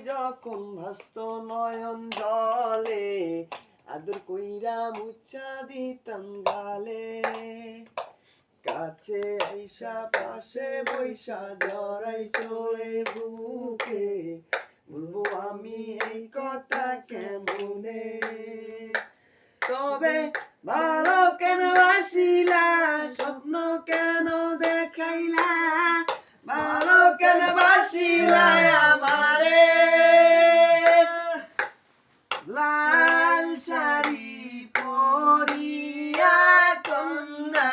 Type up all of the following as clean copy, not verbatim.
যখন ভাসত নয়ন জলে, আদর কইরা মুছা দিতাম গালে। কাছে আইসা পাশে বৈশা জড়াইতো এ বুকে, বলবো আমি এই কথা কেমনে। তবে ভালো কেন বাসিলা, স্বপ্ন কেন দেখাইলা, ভালো কেন বাসিলা আমারে। লাল শাড়ি পরিয়া কন্যা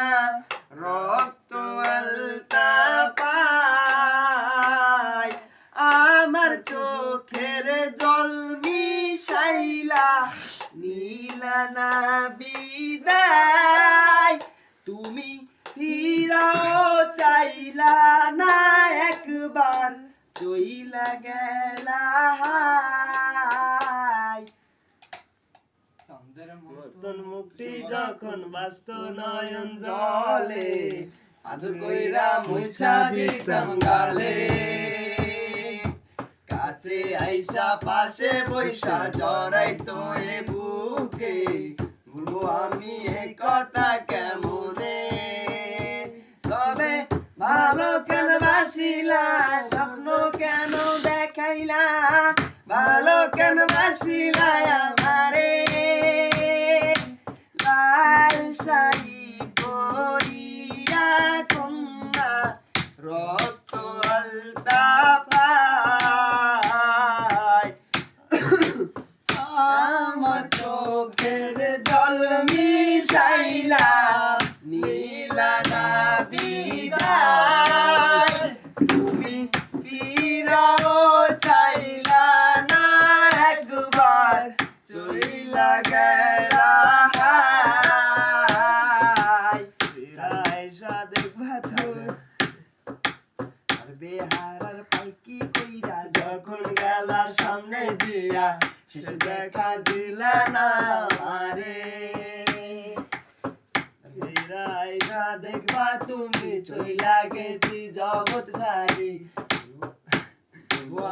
রক্ত আলতা পায়, আমার চোখের জল মিশাইলা নীলা না বিদায়। তুমি ফিরাও চাইলা না একবার, চইলা গেলা। নতুন মুক্তি যখন বাস্ত নয়ন জলে, আদর কইরা মুছা দিতাম গালে। কাছে আইসা পাশে বৈশা জড়াইতো এ বুকে, বলবো আমি এই কথা কেমনে। তবে ভালো কেন বাসিলা, স্বপ্ন কেন দেখাইলা, ভালো কেন বাসিলা আমারে। লাল শাড়ি পরিয়া কন্যা রক্ত আলতা পায়, আমার চোখের জল মিশাইলা নীলা না বিদায়। তুমি ফিরাও চাইলা না একবার, চইলা গেলা। দেখবা তুমি আর বেহারার পালকি কইরা যখন গেলা সামনে দিয়া, শেষে দেখা দিলা না আমারে। আইসা দেখবা তুমি চইলা গেছি জগৎ ছাড়ি,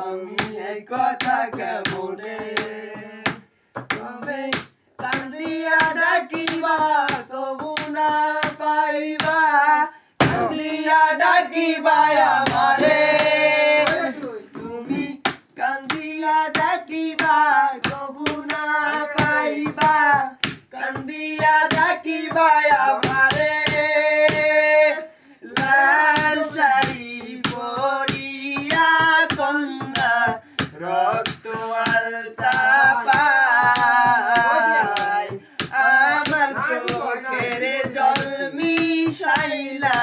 আমি এই কথা কেমনে। তবে কান্দিয়া ডাকিবা তবু না পাইবা, কান্দিয়া ডাকিবা আমারে। তুমি কান্দিয়া ডাকিবা তবু না পাইবা, কান্দিয়া ডাকিবা আমারে। লাল শাড়ি পরিয়া কন্যা রক্ত আলতা পায়, আমার চোখের জল মিশাইলা